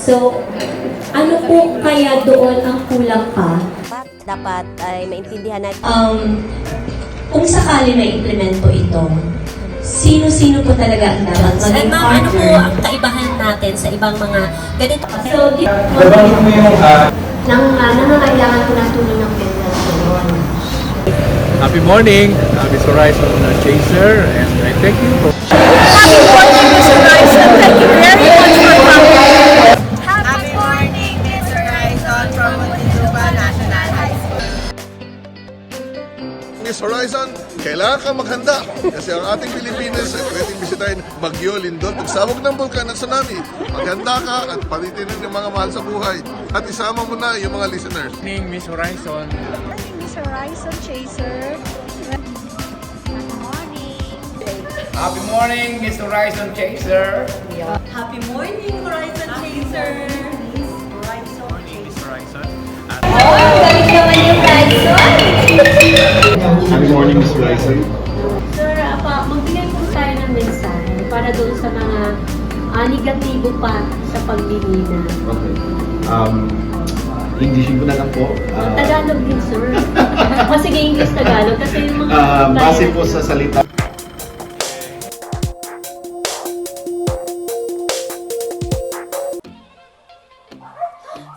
So, ano po kaya doon ang kulang pa? Dapat ay maintindihan natin. Kung sakali na implement po ito, sino-sino po talaga ang dapat maging partner? Ano po ang kaibahan natin sa ibang mga ganito? So, nangangailangan po ng tulong ng federal. Happy morning, Miss Horizon Chaser, and I thank you for... Happy morning, Miss Horizon. Thank you very much for coming. Happy morning, Miss Horizon from Manila National High School. Miss Horizon, kailangan ka maghanda kasi ang ating Pilipinas ay pwedeng bisitahin Bagyo, Lindol, pagsabog ng bulkan at tsunami. Maghanda ka at palitinin yung mga mahal sa buhay at isama mo na yung mga listeners. Good morning, Miss Horizon. Miss Horizon Chaser. Happy morning, Miss Horizon Chaser. Happy morning, Horizon Chaser. Miss Horizon. Galing naman yung Horizon. Happy morning, Ms. Horizon. Sir, magbigay po tayo ng mensahe para doon sa mga negatibo pa sa paglilinan. Okay. Englishin ko na lang po. Tagalog din, sir. O sige, English-Tagalog kasi yung mga... Base po sa salita.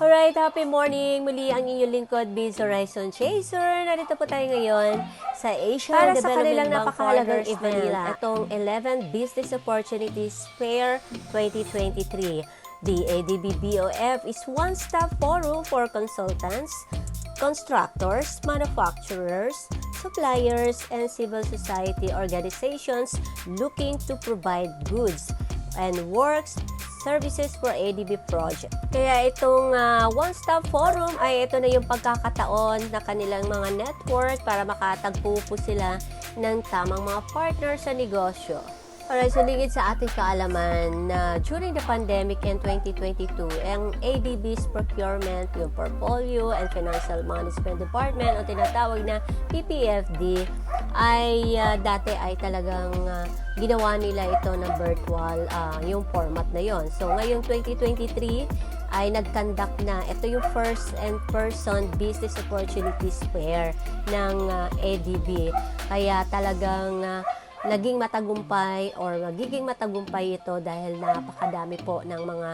Alright, happy morning. Muli ang inyong lingkod, Miss Horizon Chaser. Narito po tayo ngayon sa Asia Para sa Development kanilang Bank napakahalagang Partners event, Manila. Itong 11 Business Opportunities Fair 2023. The ADB BOF is one-stop forum for consultants, constructors, manufacturers, suppliers, and civil society organizations looking to provide goods and works services for ADB project. Kaya itong one-stop forum ay ito na yung pagkakataon na kanilang mga network para makatagpo po sila ng tamang mga partner sa negosyo. Alright, so ligid sa ating kaalaman na during the pandemic in 2022, ang ADB's Procurement, yung Portfolio and Financial Management Department, o tinatawag na PPFD, ay dati ay talagang ginawa nila ito ng virtual yung format na yon. So ngayong 2023 ay nag-conduct na. Ito yung first and person business opportunities fair ng ADB. Kaya talagang naging matagumpay or magiging matagumpay ito dahil napakadami po ng mga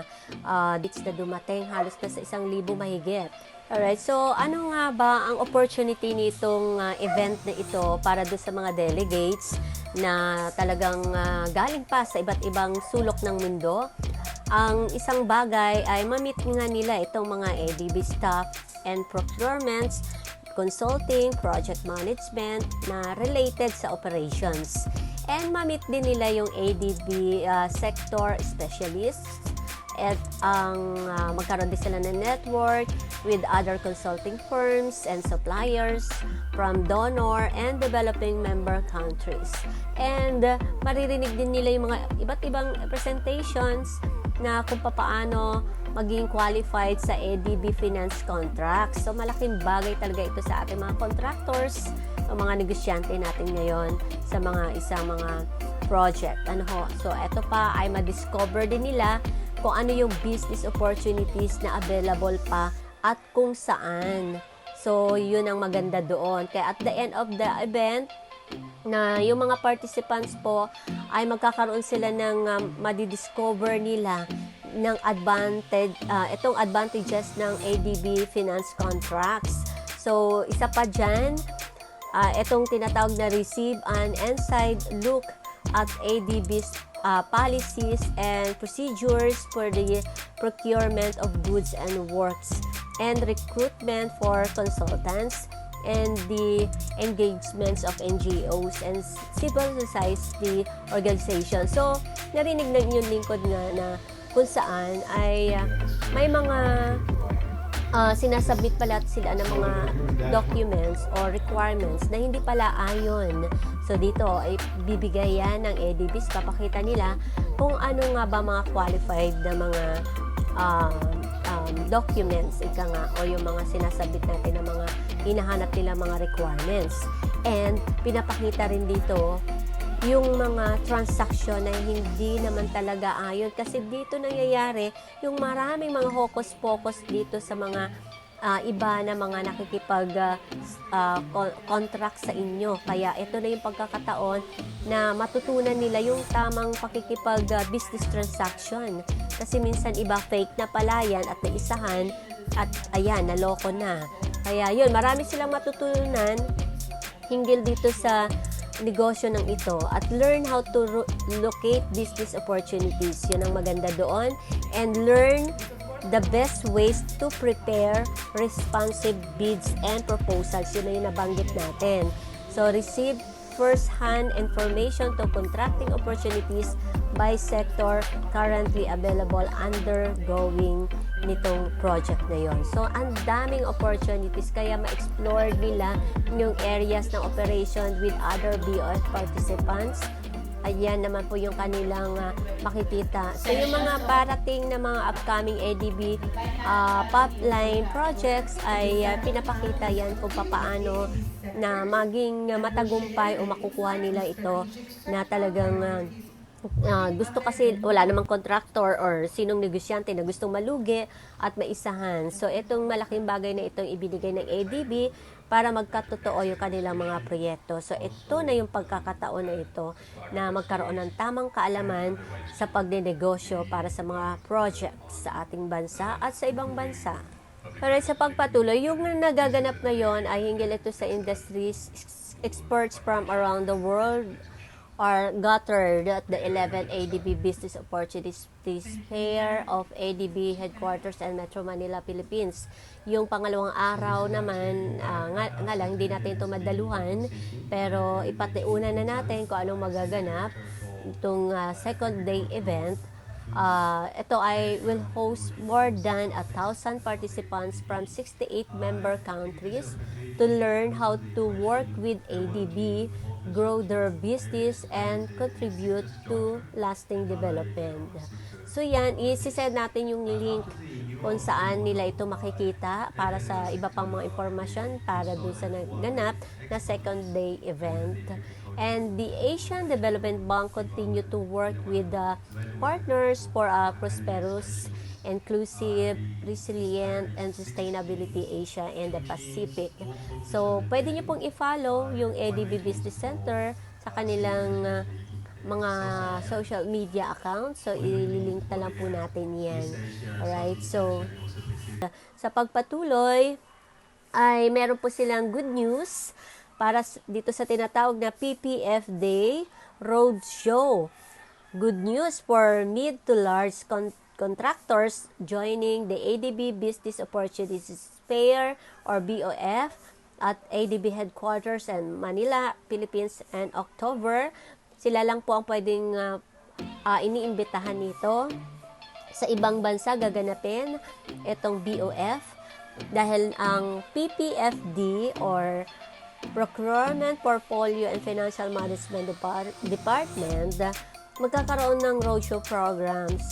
dates na dumating, halos na sa 1,000 mahigit. Alright, so ano nga ba ang opportunity nitong event na ito para doon sa mga delegates na talagang galing pa sa iba't ibang sulok ng mundo? Ang isang bagay ay ma-meet nga nila itong mga ADB staff and procurements, consulting, project management na related sa operations. And ma-meet din nila yung ADB sector specialists at magkaroon din sila ng network with other consulting firms and suppliers from donor and developing member countries. And maririnig din nila yung mga iba't ibang presentations na kung paano maging qualified sa ADB finance contracts. So malaking bagay talaga ito sa ating mga contractors o mga negosyante natin ngayon sa mga isang mga project. So ito pa ay ma-discover din nila kung ano yung business opportunities na available pa at kung saan. So yun ang maganda doon. Kaya at the end of the event, na yung mga participants po ay magkakaroon sila ng madidiscover nila ng itong advantages ng ADB finance contracts. So isa pa dyan, itong tinatawag na receive an inside look at ADB's policies and procedures for the procurement of goods and works and recruitment for consultants and the engagements of NGOs and civil society organizations. So, narinig na yung lingkod nga na kung saan ay may mga sinasubmit pala sila ng mga documents or requirements na hindi pala ayon. So dito ay bibigay yan ng ADBs, papakita nila kung ano nga ba mga qualified na mga documents o yung mga sinasabit natin na mga hinahanap nila mga requirements. And pinapakita rin dito yung mga transaction na hindi naman talaga ayon, kasi dito nangyayari yung maraming mga hocus-pocus dito sa mga iba na mga nakikipag contract sa inyo. Kaya ito na yung pagkakataon na matutunan nila yung tamang pakikipag business transaction, kasi minsan iba fake na pala yan at naisahan at ayan, naloko na. Kaya yun, marami silang matutunan hinggil dito sa negosyo ng ito at learn how to locate business opportunities. Yun ang maganda doon. And learn the best ways to prepare responsive bids and proposals. Yun na yung nabanggit natin. So, receive first-hand information to contracting opportunities by sector currently available undergoing nitong project na yon. So, ang daming opportunities, kaya ma-explore nila yung areas ng operation with other BOF participants. Ayan naman po yung kanilang makikita. So, yung mga parating na mga upcoming ADB pipeline projects ay pinapakita yan kung paano na maging matagumpay o makukuha nila ito na talagang gusto, kasi wala namang contractor or sinong negosyante na gustong malugi at maisahan. So, itong malaking bagay na itong ibinigay ng ADB para magkatotoo yung kanilang mga proyekto. So, ito na yung pagkakataon na ito na magkaroon ng tamang kaalaman sa pagnenegosyo para sa mga projects sa ating bansa at sa ibang bansa. Pero sa pagpatuloy, yung nagaganap ngayon ay hinggil ito sa industries. Experts from around the world are gathered at the 11th ADB Business Opportunities Fair of ADB Headquarters and Metro Manila, Philippines. Yung pangalawang araw naman, nga lang, hindi natin ito madaluhan, pero ipatiunan na natin kung anong magaganap itong second day event. Ito ay will host more than 1,000 participants from 68 member countries to learn how to work with ADB, grow their business, and contribute to lasting development. So yan, isi-send natin yung link kung saan nila ito makikita para sa iba pang mga informasyon para dun sa naganap na second day event. And the Asian Development Bank continue to work with the partners for a prosperous, inclusive, resilient, and sustainability Asia and the Pacific. So, pwede nyo pong i-follow yung ADB Business Center sa kanilang mga social media accounts. So, ililink na lang po natin yan. Alright, so, sa pagpatuloy, ay meron po silang good news para dito sa tinatawag na PPFD Roadshow. Good news for mid to large contractors joining the ADB Business Opportunities Fair or BOF at ADB Headquarters in Manila, Philippines in October. Sila lang po ang pwedeng iniimbitahan nito. Sa ibang bansa gaganapin itong BOF dahil ang PPFD or Procurement, Portfolio, and Financial Management Department magkakaroon ng roadshow programs.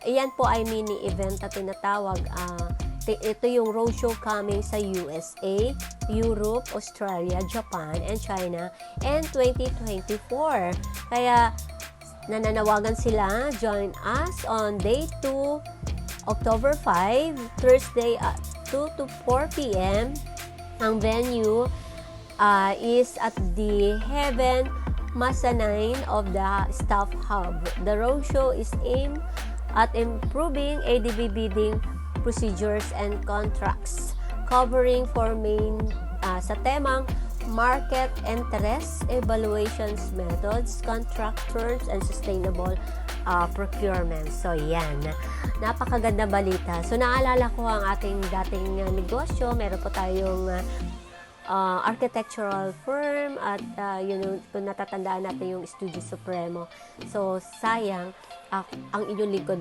Iyan po ay mini-event na tinatawag. Ito yung roadshow coming sa USA, Europe, Australia, Japan, and China and 2024. Kaya nananawagan sila, join us on day 2, October 5, Thursday at 2 to 4 p.m. Ang venue is at the Heaven Mezzanine of the Staff Hub. The roadshow is aimed at improving ADB bidding procedures and contracts, covering for main sa temang market interest, evaluations methods, contract terms, and sustainable procurement. So, yan. Napakaganda balita. So, naalala ko ang ating dating negosyo. Meron po tayong architectural firm at kung natatandaan natin yung Studio Supremo. So, sayang, ang inyong lingkod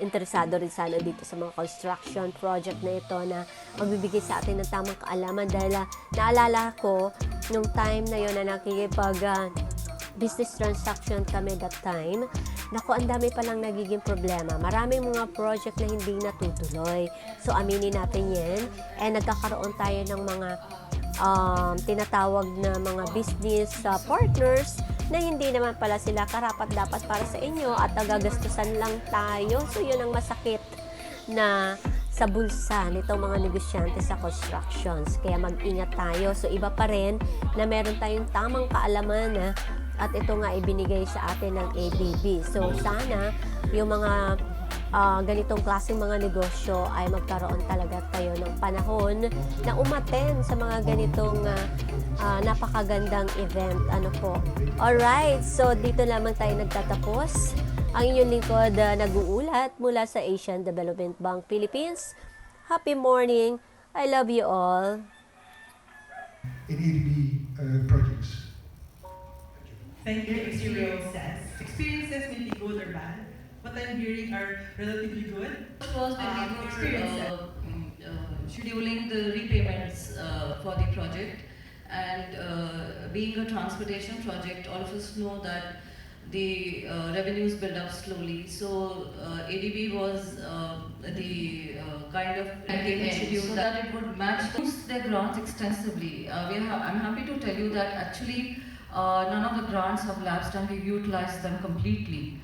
interesado rin sana dito sa mga construction project na ito na magbibigay sa atin ng tamang kaalaman dahil naalala ko nung time na yun na nakikipag business transaction kami that time, naku, ang dami palang nagiging problema. Maraming mga project na hindi natutuloy. So, aminin natin yan. And nagkakaroon tayo ng mga tinatawag na mga business partners na hindi naman pala sila karapat-dapat para sa inyo at nagagastusan lang tayo. So, yun ang masakit na sa bulsa nitong mga negosyante sa constructions. Kaya mag-ingat tayo. So, iba pa rin na meron tayong tamang kaalaman at ito nga ibinigay sa atin ng ADB. So, sana yung mga ganitong klaseng mga negosyo ay magkaroon talaga tayo ng panahon na umattend sa mga ganitong napakagandang event. Ano po? Alright, so dito lamang tayo nagtatapos. Ang inyong lingkod nag-uulat mula sa Asian Development Bank Philippines. Happy morning. I love you all. In ADB projects. Thank you, Xerio says. Experiences may be good or bad. What I'm hearing are relatively good. Was when we were Experiences. scheduling the repayments for the project, and being a transportation project, all of us know that the revenues build up slowly. So ADB was the kind of repayment schedule so that it would match their grants extensively. I'm happy to tell you that actually none of the grants have lapsed and we've utilized them completely.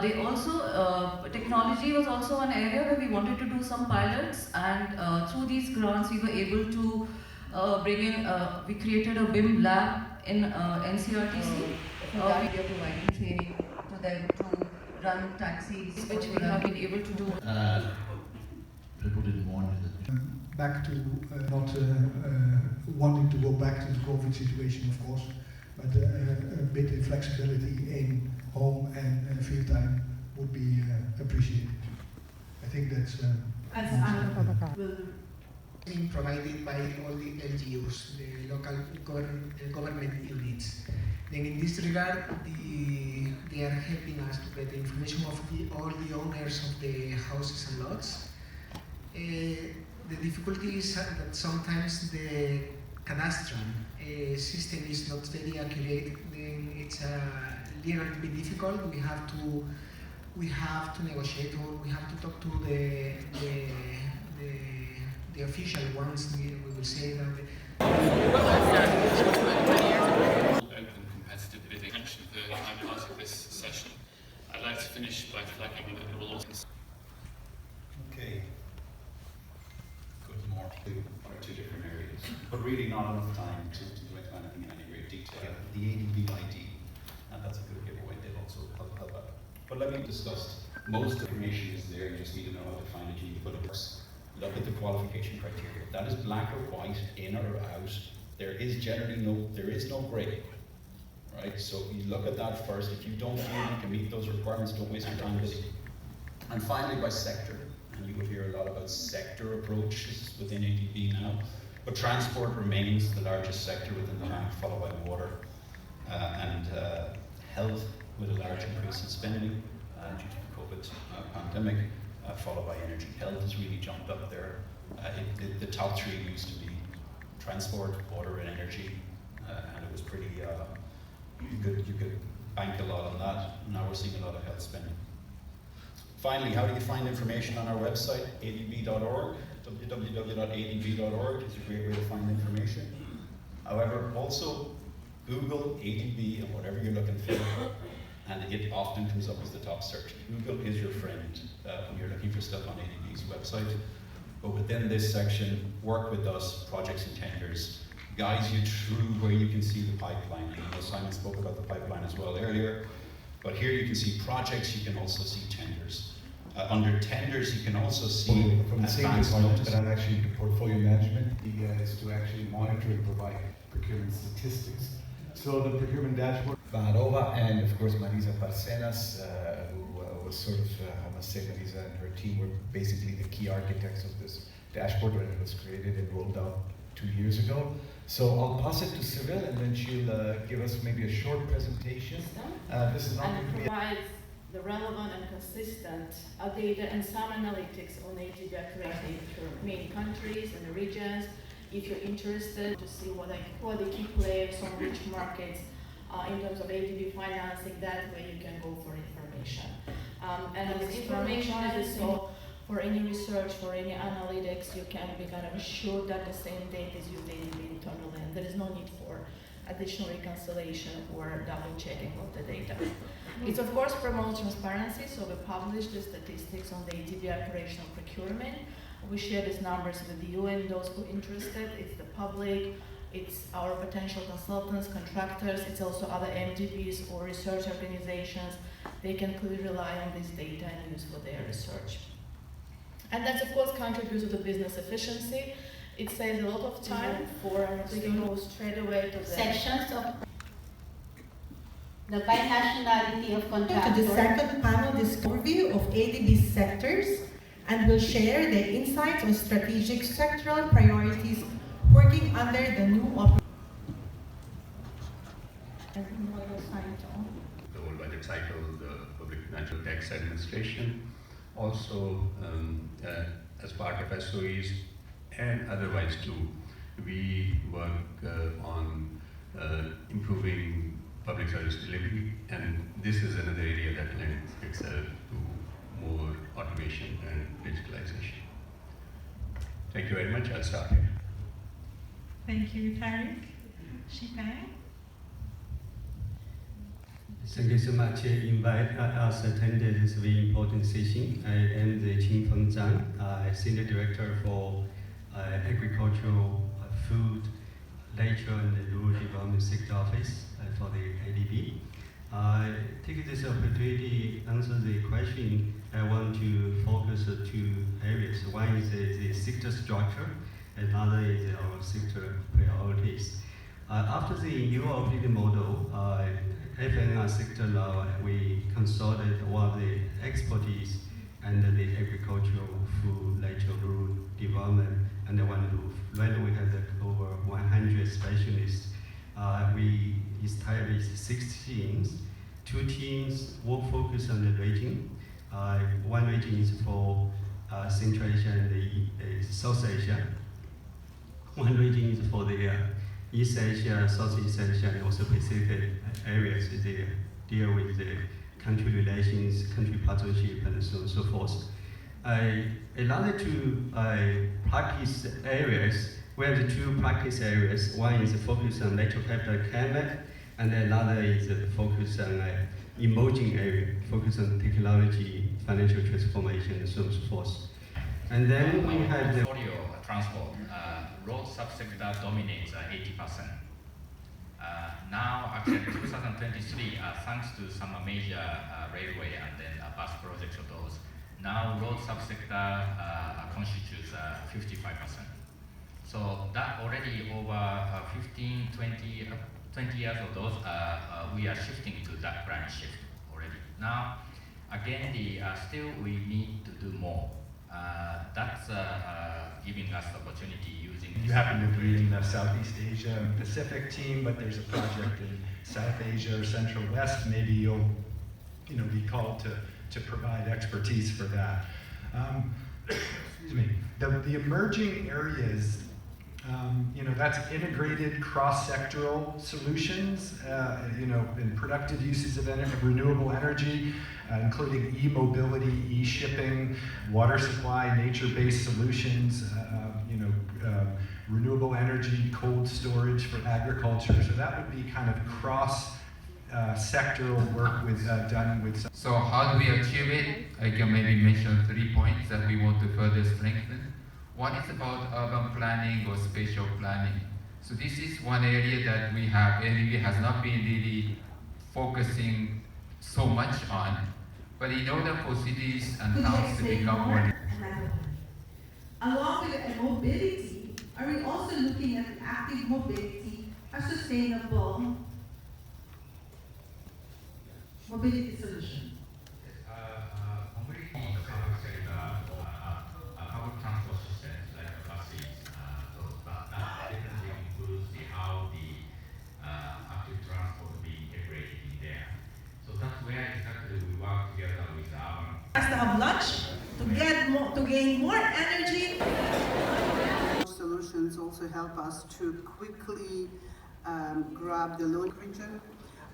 They also, technology was also an area where we wanted to do some pilots, and through these grants we were able to bring in, we created a BIM lab in NCRTC. We are providing training to them to run taxis, which we have been able to do. People didn't warn you that. Back to not wanting to go back to the COVID situation, of course, but a bit of flexibility in home and field time would be appreciated. I think that's Will being provided by all the LGUs, the local government units. Then in this regard, they are helping us to get the information of all the owners of the houses and lots. The difficulty is that sometimes the cadastral system is not very accurate. Then it's a little bit difficult. We have to negotiate, or we have to talk to the official ones. We will say that. Open competitive bidding. Mentioned the timelines of this session. I'd like to finish by flagging that it will also. Okay. Good morning. One or two different areas, but really not enough time to go into anything in any great detail. The ADB ID, and that's a good giveaway. They'll also help out. But let me discuss. Most information is there. You just need to know how to find it. You need to put it. Look at the qualification criteria. That is black or white, in or out. There is no grey, right? So you look at that first. If you don't feel you can meet those requirements, don't waste your time bidding. And finally, by sector, and you will hear a lot about sector approaches within ADB now. But transport remains the largest sector within the bank, followed by water and health, with a large increase in spending due to the COVID pandemic. Followed by energy. Health has really jumped up there. The top three used to be transport, water, and energy, and it was pretty. You could bank a lot on that. Now we're seeing a lot of health spending. Finally, how do you find information on our website, adb.org? www.adb.org is a great way to find information. However, also Google ADB and whatever you're looking for, and it often comes up as the top search. Google is your friend when you're looking for stuff on ADB's website. But within this section, work with us, projects and tenders, guides you through where you can see the pipeline. And I know Simon spoke about the pipeline as well earlier, but here you can see projects, you can also see tenders. Under tenders, you can also see from the same advanced department, notice. but I'm actually portfolio management. The idea is to actually monitor and provide procurement statistics. So the procurement dashboard, Banova, and of course Marisa Parcenas, who was sort of, I must say, Marisa and her team were basically the key architects of this dashboard when it was created and rolled out 2 years ago. So I'll pass it to Cyril, and then she'll give us maybe a short presentation. This is not going to be provides the relevant and consistent data and some analytics on ADB accuracy for main countries and the regions. If you're interested to see what are the key players on which markets in terms of ADB financing, that way you can go for information. And this information is so for any research, for any analytics, you can be kind of assured that the same data is used ADB internally, and there is no need for additional reconciliation or double checking of the data. It of course promotes transparency, so we publish the statistics on the ADB operational procurement. We share these numbers with you and those who are interested. It's the public, it's our potential consultants, contractors, it's also other MDBs or research organizations. They can clearly rely on this data and use for their research. And that's of course contributes to the business efficiency. It saves a lot of time for we can go straight away to the sections of the binationality of contractors. To the second panel, this overview of ADB sectors, and will share their insights on strategic sectoral priorities working under the new the whole budget cycle, the Public Financial Tax Administration, also as part of SOEs and otherwise too, we work on improving public service delivery, and this is another area that lends itself to more automation and digitalization. Thank you very much. I'll start here. Thank you, Tariq. Shipang. Thank you so much for inviting us to attend this very important session. I am the Qing Feng Zhang, Senior Director for Agricultural, Food, Nature and Rural Development Sector Office for the ADB. I take this opportunity to answer the question. I want to focus on two areas. One is the sector structure, and another is our sector priorities. After the new operating model, FNR sector law, we consulted all the expertise under the agricultural, food, nature, rural development under one roof. Right now we have over 100 specialists. We established 6 teams. 2 teams will focus on the region. One region is for Central Asia and South Asia. One region is for the East Asia, Southeast Asia, and also Pacific areas. They deal with the country relations, country partnership, and so on and so forth. Another 2 practice areas, we have the 2 practice areas. One is focused on natural capital climate, and another is focused on emerging area, focused on technology, financial transformation, and so on and so forth. And then we have the transport. Road subsector dominates 80%. Now, actually, 2023, thanks to some major railway and then bus projects of those, now road subsector constitutes 55%. So that already over 15, 20 years of those, we are shifting to that brand shift already. Now, again, still we need to do more. That's giving us the opportunity using. You happen to be in the Southeast Asia and Pacific team, but there's a project in South Asia or Central West. Maybe you'll, be called to provide expertise for that. Excuse me. The emerging areas. That's integrated cross-sectoral solutions, in productive uses of renewable energy, including e-mobility, e-shipping, water supply, nature-based solutions, renewable energy, cold storage for agriculture. So that would be kind of cross-sectoral work done with. So how do we achieve it? I can maybe mention 3 points that we want to further strengthen. One is about urban planning or spatial planning. So this is one area that we have, ADB has not been really focusing so much on. But in order for cities and towns to become more. Along with mobility, are we also looking at active mobility as sustainable mobility solution? to have lunch, to gain more energy. Solutions also help us to quickly grab the loan region.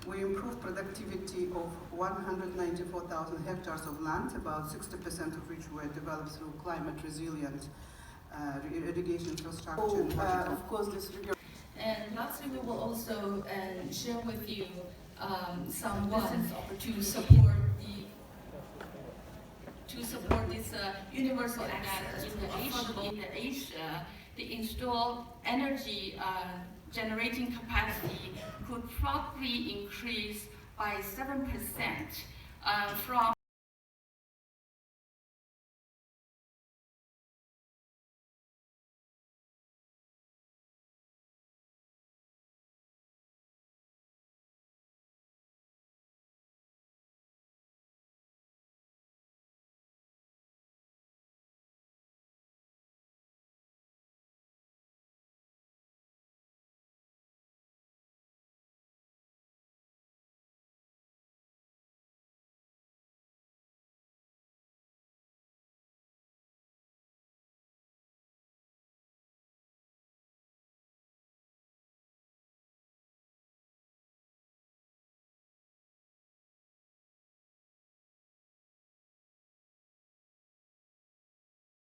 We improved productivity of 194,000 hectares of land, about 60% of which were developed through climate resilient irrigation infrastructure. Of course, this And lastly, we will also share with you some business opportunities to support this universal access in Asia. The installed energy generating capacity could probably increase by 7% from